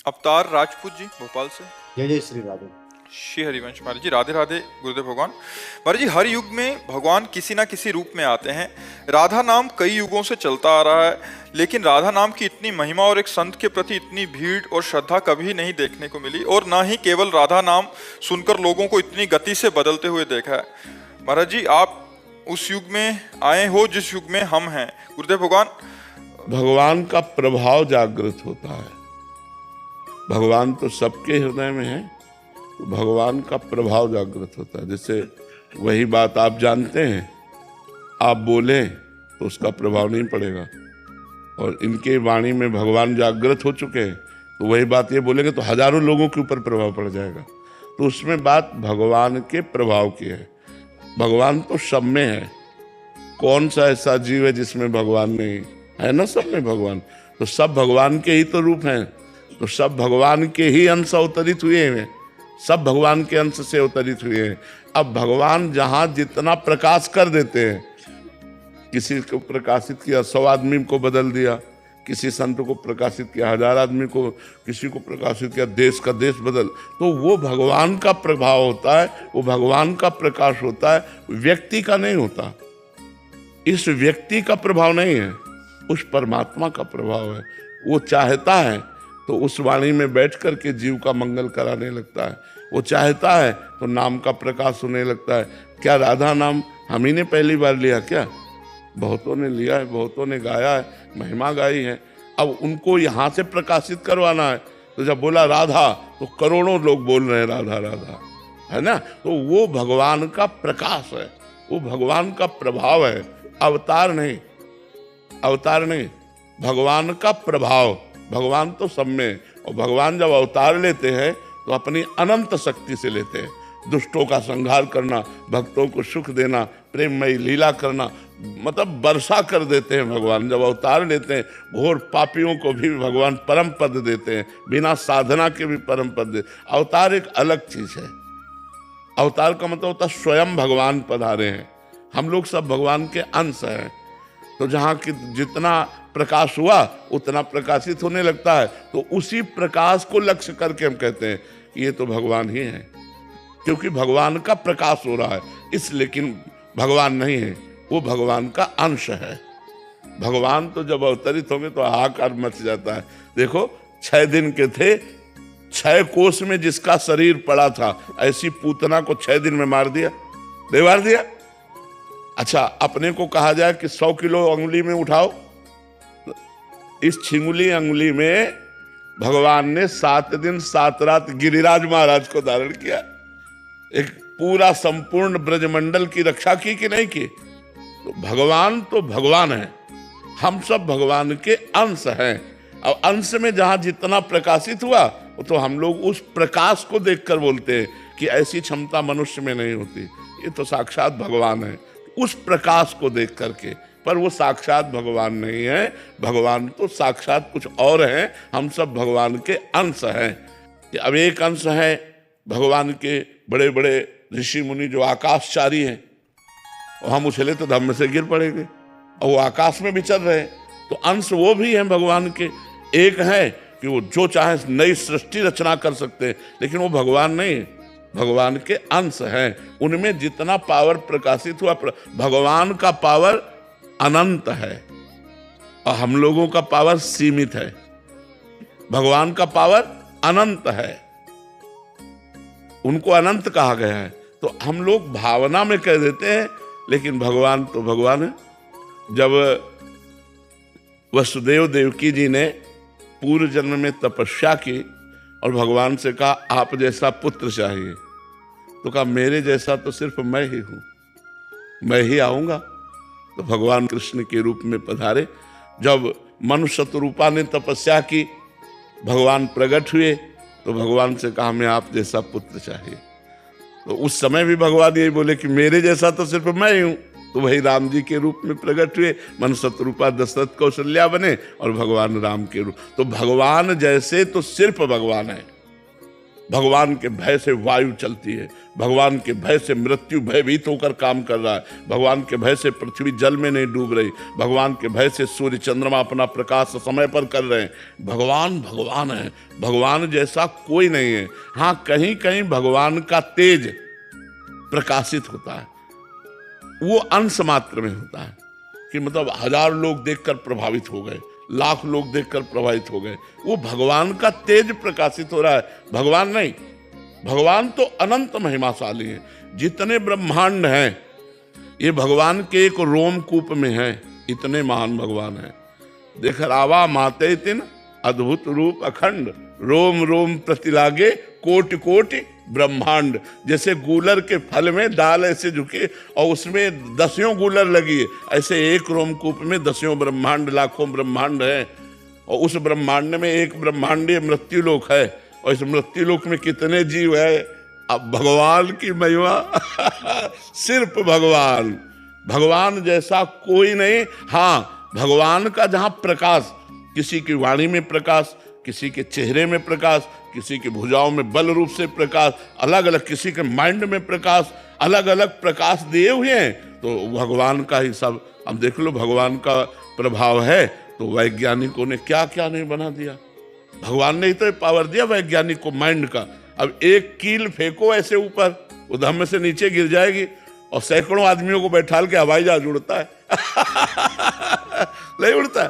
अवतार राजपूत जी भोपाल से। जय जय श्री राधे। श्री हरिवंश महाराज जी, राधे राधे गुरुदेव भगवान। महाराज जी, हर युग में भगवान किसी ना किसी रूप में आते हैं। राधा नाम कई युगों से चलता आ रहा है, लेकिन राधा नाम की इतनी महिमा और एक संत के प्रति इतनी भीड़ और श्रद्धा कभी नहीं देखने को मिली, और ना ही केवल राधा नाम सुनकर लोगों को इतनी गति से बदलते हुए देखा है। महाराज जी, आप उस युग में आए हो जिस युग में हम हैं। गुरुदेव भगवान, भगवान का प्रभाव जागृत होता है। भगवान तो सबके हृदय में है, तो भगवान का प्रभाव जागृत होता है। जैसे वही बात आप जानते हैं, आप बोलें तो उसका प्रभाव नहीं पड़ेगा, और इनके वाणी में भगवान जागृत हो चुके हैं, तो वही बात ये बोलेंगे तो हजारों लोगों के ऊपर प्रभाव पड़ जाएगा। तो उसमें बात भगवान के प्रभाव की है। भगवान तो सब में है। कौन सा ऐसा जीव है जिसमें भगवान नहीं है? ना, सब में भगवान। तो सब भगवान के ही तो रूप हैं, तो सब भगवान के ही अंश अवतरित हुए हैं, सब भगवान के अंश से अवतरित हुए हैं। अब भगवान जहाँ जितना प्रकाश कर देते हैं, किसी को प्रकाशित किया 100 आदमी को बदल दिया, किसी संत को प्रकाशित किया 1000 आदमी को, किसी को प्रकाशित किया देश का देश बदल, तो वो भगवान का प्रभाव होता है, वो भगवान का प्रकाश होता है, व्यक्ति का नहीं होता। इस व्यक्ति का प्रभाव नहीं है, उस परमात्मा का प्रभाव है। वो चाहता है तो उस वाणी में बैठ कर के जीव का मंगल कराने लगता है। वो चाहता है तो नाम का प्रकाश होने लगता है। क्या राधा नाम हम ही ने पहली बार लिया? क्या बहुतों ने लिया है, बहुतों ने गाया है, महिमा गाई है। अब उनको यहाँ से प्रकाशित करवाना है, तो जब बोला राधा तो करोड़ों लोग बोल रहे हैं राधा राधा, है ना। तो वो भगवान का प्रकाश है, वो भगवान का प्रभाव है, अवतार नहीं, अवतार नहीं, भगवान का प्रभाव। भगवान तो सब में, और भगवान जब अवतार लेते हैं तो अपनी अनंत शक्ति से लेते हैं। दुष्टों का संहार करना, भक्तों को सुख देना, प्रेममयी लीला करना, मतलब वर्षा कर देते हैं भगवान जब अवतार लेते हैं। घोर पापियों को भी भगवान परम पद देते हैं, बिना साधना के भी परम पद देते। अवतार एक अलग चीज है। अवतार का मतलब होता है स्वयं भगवान पधारे हैं। हम लोग सब भगवान के अंश हैं, तो जहाँ की जितना प्रकाश हुआ उतना प्रकाशित होने लगता है, तो उसी प्रकाश को लक्ष्य करके हम कहते हैं कि ये तो भगवान ही है, क्योंकि भगवान का प्रकाश हो रहा है। इस लेकिन भगवान नहीं है, वो भगवान का अंश है। भगवान तो जब अवतरित होंगे तो हाहाकार मच जाता है। देखो 6 दिन के थे, 6 कोस में जिसका शरीर पड़ा था, ऐसी पूतना को 6 दिन में मार दिया, नहीं मार दिया? अच्छा, अपने को कहा जाए कि 100 किलो अंगुली में उठाओ, इस छिंगुली अंगुली में भगवान ने 7 दिन 7 रात गिरिराज महाराज को धारण किया। एक पूरा संपूर्ण ब्रजमंडल की रक्षा की कि नहीं की? तो भगवान है, हम सब भगवान के अंश हैं। अब अंश में जहां जितना प्रकाशित हुआ, तो हम लोग उस प्रकाश को देखकर बोलते हैं कि ऐसी क्षमता मनुष्य में नहीं होती, ये तो साक्षात भगवान है। उस प्रकाश को देख करके, पर वो साक्षात भगवान नहीं है, भगवान तो साक्षात कुछ और है। हम सब भगवान के अंश हैं। अब एक अंश है भगवान के बड़े बड़े ऋषि मुनि जो आकाशचारी हैं, और हम उछले तो धम्म से गिर पड़ेंगे, और वो आकाश में भी चल रहे हैं, तो अंश वो भी हैं भगवान के। एक है कि वो जो चाहे नई सृष्टि रचना कर सकते हैं, लेकिन वो भगवान नहीं, भगवान के अंश हैं। उनमें जितना पावर प्रकाशित हुआ, भगवान का पावर अनंत है और हम लोगों का पावर सीमित है। भगवान का पावर अनंत है, उनको अनंत कहा गया है। तो हम लोग भावना में कह देते हैं, लेकिन भगवान तो भगवान है। जब वसुदेव देवकी जी ने पूर्व जन्म में तपस्या की और भगवान से कहा आप जैसा पुत्र चाहिए, तो कहा मेरे जैसा तो सिर्फ मैं ही हूं, मैं ही आऊंगा। तो भगवान कृष्ण के रूप में पधारे। जब मनुष्य रूपा ने तपस्या की, भगवान प्रकट हुए, तो भगवान से कहा मैं आप जैसा पुत्र चाहिए। तो उस समय भी भगवान यही बोले कि मेरे जैसा तो सिर्फ मैं ही हूं। तो वही राम जी के रूप में प्रकट हुए, मनुष्य रूपा दशरथ कौशल्या बने, और भगवान राम के रूप। तो भगवान जैसे तो सिर्फ भगवान है, भगवान के भय से वायु चलती है, भगवान के भय से मृत्यु भयभीत होकर काम कर रहा है, भगवान के भय से पृथ्वी जल में नहीं डूब रही, भगवान के भय से सूर्य चंद्रमा अपना प्रकाश समय पर कर रहे हैं। भगवान भगवान है, भगवान जैसा कोई नहीं है। हाँ, कहीं कहीं भगवान का तेज प्रकाशित होता है, वो अंश मात्र में होता है कि मतलब 1000 लोग देखकर प्रभावित हो गए, लाख लोग देखकर प्रभावित हो गए, वो भगवान का तेज प्रकाशित हो रहा है, भगवान नहीं। भगवान तो अनंत महिमाशाली है। जितने ब्रह्मांड हैं ये भगवान के एक रोमकूप में है, इतने महान भगवान हैं। देख रावा माते तिन अद्भुत रूप अखंड, रोम रोम प्रतिलागे कोटि कोटि ब्रह्मांड। जैसे गूलर के फल में दाल ऐसे झुके और उसमें 10 गूलर लगी है, ऐसे एक रोमकूप में 10 ब्रह्मांड, लाखों ब्रह्मांड है। और उस ब्रह्मांड में एक ब्रह्मांडीय मृत्युलोक है, और इस मृत्युलोक में कितने जीव है। अब भगवान की महिमा सिर्फ भगवान, भगवान जैसा कोई नहीं। हाँ, भगवान का जहां प्रकाश, किसी की वाणी में प्रकाश, किसी के चेहरे में प्रकाश, किसी की भुजाओं में बल रूप से प्रकाश, अलग अलग, किसी के माइंड में प्रकाश, अलग अलग प्रकाश दिए हुए हैं। तो भगवान का ही सब। अब देख लो, भगवान का प्रभाव है तो वैज्ञानिकों ने क्या क्या नहीं बना दिया। भगवान ने ही तो पावर दिया वैज्ञानिक को माइंड का। अब एक कील फेंको ऐसे ऊपर, वो धम्म से नीचे गिर जाएगी और सैकड़ों आदमियों को बैठाल के हवाई जहाज उड़ता है। नहीं उड़ता,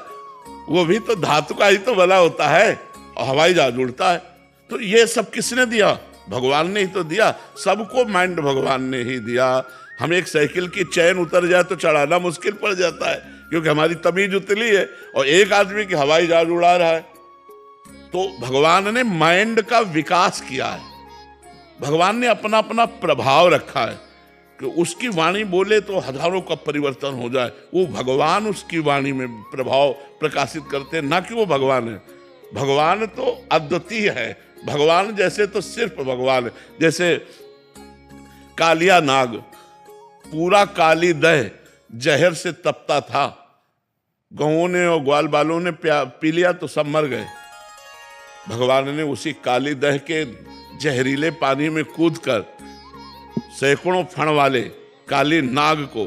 वो भी तो धातु का ही तो बना होता है और हवाई जहाज उड़ता है। तो ये सब किसने दिया? भगवान ने ही तो दिया। सबको माइंड भगवान ने ही दिया। हम एक साइकिल की चैन उतर जाए तो चढ़ाना मुश्किल पड़ जाता है, क्योंकि हमारी तमीज उतली है, और एक आदमी की हवाई जहाज उड़ा रहा है। तो भगवान ने माइंड का विकास किया है, भगवान ने अपना अपना प्रभाव रखा है कि उसकी वाणी बोले तो हजारों का परिवर्तन हो जाए। वो भगवान उसकी वाणी में प्रभाव प्रकाशित करते हैं, ना कि वो भगवान है। भगवान तो अद्वितीय है, भगवान जैसे तो सिर्फ भगवान है। जैसे कालिया नाग पूरा काली दह जहर से तपता था, गौं ने और ग्वाल बालों ने पी लिया तो सब मर गए। भगवान ने उसी काली दह के जहरीले पानी में कूदकर सैकड़ों फण वाले काली नाग को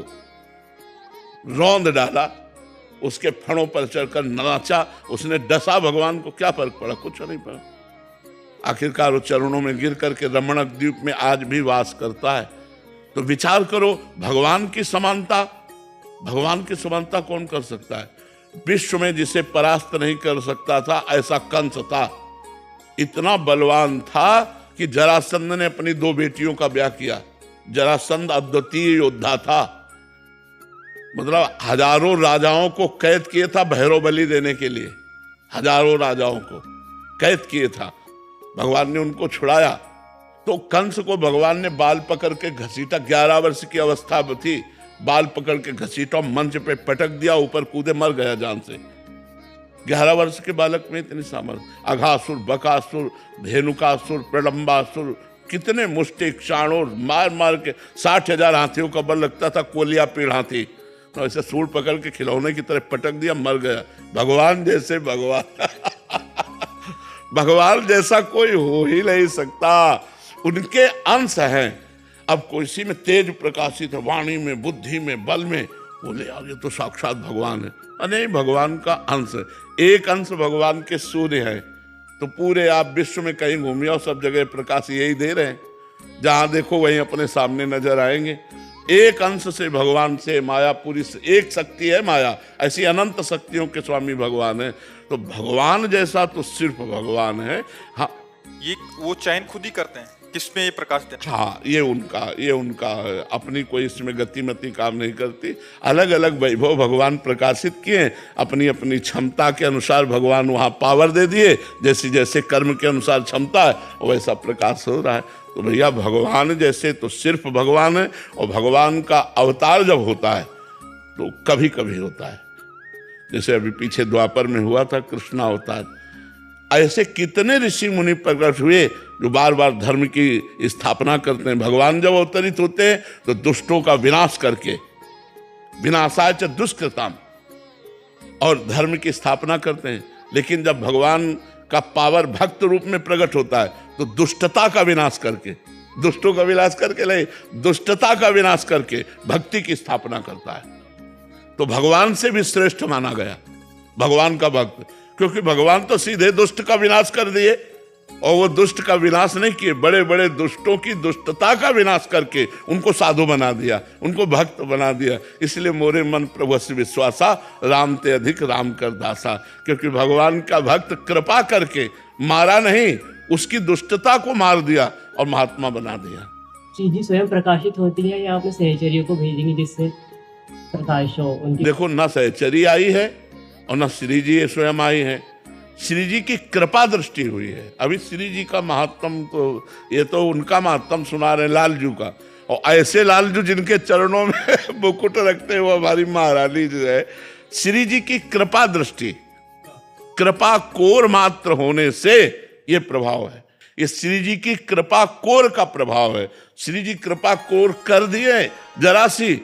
रौंद डाला, उसके फणों पर चढ़कर नाचा, उसने डसा। भगवान को क्या फर्क पड़ा? कुछ नहीं पड़ा। आखिरकार वो चरणों में गिर करके रमणक द्वीप में आज भी वास करता है। तो विचार करो, भगवान की समानता, भगवान की समानता कौन कर सकता है? विश्व में जिसे परास्त नहीं कर सकता था ऐसा कंस था। इतना बलवान था कि जरासंध ने अपनी 2 बेटियों का ब्याह किया। जरासंध अद्वितीय योद्धा था, मतलब हजारों राजाओं को कैद किए था भैरव बलि देने के लिए। हजारों राजाओं को कैद किए था, भगवान ने उनको छुड़ाया। तो कंस को भगवान ने बाल पकड़ के घसीटा, 11 वर्ष की अवस्था में थी, बाल पकड़ के घसीटा, मंच पे पटक दिया, ऊपर कूदे, मर गया जान से। 11 वर्ष के बालक में इतनी सामर्थ्य। अघासुर, बकासुर, धेनुकासुर, प्रलंबासुर, कितने मुष्टिक शाणोर मार मार के 60,000 हाथियों का बल लगता था, कोलिया पीड़ हाथी, तो ऐसे सूर पकड़ के खिलौने की तरह पटक दिया, मर गया। भगवान जैसे भगवान भगवान जैसा कोई हो ही नहीं सकता। उनके अंश हैं। अब किसी में तेज प्रकाशित है, वाणी में, बुद्धि में, बल में, बोले यार ये तो साक्षात भगवान है। अरे भगवान का अंश है। एक अंश भगवान के सूर्य है, तो पूरे आप विश्व में कहीं घूमिए और सब जगह प्रकाश यही दे रहे हैं, जहां देखो वहीं अपने सामने नजर आएंगे। एक अंश से भगवान से माया पूरी, एक शक्ति है माया, ऐसी अनंत शक्तियों के स्वामी भगवान है। तो भगवान जैसा तो सिर्फ भगवान है। हाँ, ये वो चयन खुद ही करते हैं किसमें ये प्रकाश देना। हाँ, ये उनका है। अपनी कोई इसमें गतिमति काम नहीं करती। अलग अलग वैभव भगवान प्रकाशित किए, अपनी अपनी क्षमता के अनुसार भगवान वहाँ पावर दे दिए। जैसे जैसे कर्म के अनुसार क्षमता है वैसा प्रकाश हो रहा है। तो भैया भगवान जैसे तो सिर्फ भगवान है, और भगवान का अवतार जब होता है तो कभी कभी होता है। जैसे अभी पीछे द्वापर में हुआ था कृष्ण अवतार। ऐसे कितने ऋषि मुनि प्रकट हुए जो बार बार धर्म की स्थापना करते हैं। भगवान जब अवतरित होते हैं तो दुष्टों का विनाश करके, विनाशाय च दुष्कृताम, और धर्म की स्थापना करते हैं। लेकिन जब भगवान का पावर भक्त रूप में प्रकट होता है तो दुष्टता का विनाश करके, दुष्टों का विनाश करके नहीं, दुष्टता का विनाश करके भक्ति की स्थापना करता है। तो भगवान से भी श्रेष्ठ माना गया भगवान का भक्त, क्योंकि भगवान तो सीधे दुष्ट का विनाश कर दिए और वो दुष्ट का विनाश नहीं किए, बड़े बड़े दुष्टों की दुष्टता का विनाश करके उनको साधु बना दिया, उनको भक्त बना दिया। इसलिए मोरे मन प्रभु से विश्वासा, राम ते अधिक राम कर दासा। क्योंकि भगवान का भक्त कृपा करके मारा नहीं, उसकी दुष्टता को मार दिया और महात्मा बना दिया। श्री जी स्वयं प्रकाशित होती है या आपने सहचर्यों को भेजेंगे जिससे प्रकाश हो उनकी? देखो, न सहचरी आई है और न श्री जी स्वयं आई है, श्री जी की कृपा दृष्टि हुई है। अभी श्री जी का महात्म तो ये तो उनका महात्म सुना रहे लालजू का, और ऐसे लालजू जिनके चरणों में मुकुट रखते हुए हमारी महारानी जो है, श्री जी की कृपा दृष्टि, कृपा कोर मात्र होने से ये प्रभाव है, ये श्री जी की कृपा कोर का प्रभाव है। श्री जी कृपा कोर कर दिए, जरा सी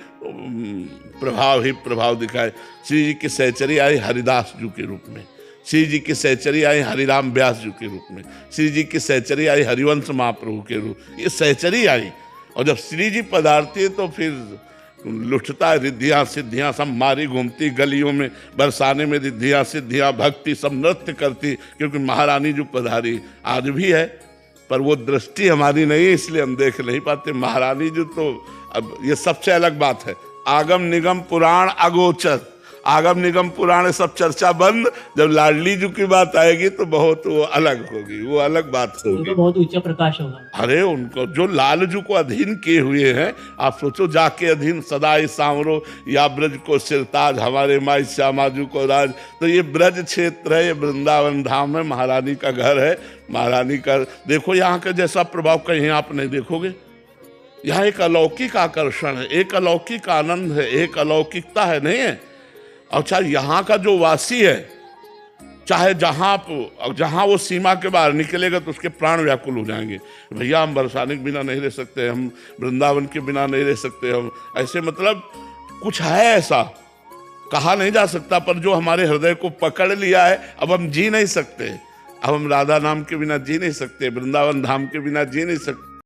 प्रभाव ही प्रभाव दिखाए। श्री जी की सहचरी आई हरिदास जी के रूप में, श्री जी की सहचरी आई हरिराम व्यास जी के रूप में, श्री जी की सहचरी आई हरिवंश महाप्रभु के रूप, ये सहचरी आई। और जब श्री जी पधारती है तो फिर लुटता रिद्धियाँ सिद्धियाँ सब मारी घूमती गलियों में, बरसाने में रिद्धियाँ सिद्धियाँ, भक्ति सब नृत्य करती, क्योंकि महारानी जो पधारी आज भी है, पर वो दृष्टि हमारी नहीं है इसलिए हम देख नहीं पाते। महारानी जो तो अब ये सबसे अलग बात है, आगम निगम पुराण अगोचर, आगम निगम पुराण सब चर्चा बंद, जब लाडली जी की बात आएगी तो बहुत वो अलग होगी, वो अलग बात होगी, तो बहुत ऊंचा प्रकाश होगा। अरे उनको जो लालजू को अधीन किए हुए हैं, आप सोचो, जाके अधीन सदाई सांवरो या ब्रज को सिरताज, हमारे माई श्यामाजू को राज। तो ये ब्रज क्षेत्र है, ये वृंदावन धाम है, महारानी का घर है, महारानी का। देखो यहाँ का जैसा प्रभाव कहीं आप नहीं देखोगे। यहाँ एक अलौकिक आकर्षण है, एक अलौकिक आनंद है, एक अलौकिकता है, नहीं है। और चाहे यहाँ का जो वासी है, चाहे जहाँ वो सीमा के बाहर निकलेगा तो उसके प्राण व्याकुल हो जाएंगे, भैया हम बरसाने के बिना नहीं रह सकते, हम वृंदावन के बिना नहीं रह सकते, हम ऐसे, मतलब कुछ है ऐसा, कहा नहीं जा सकता, पर जो हमारे हृदय को पकड़ लिया है, अब हम जी नहीं सकते, अब हम राधा नाम के बिना जी नहीं सकते, वृंदावन धाम के बिना जी नहीं सकते।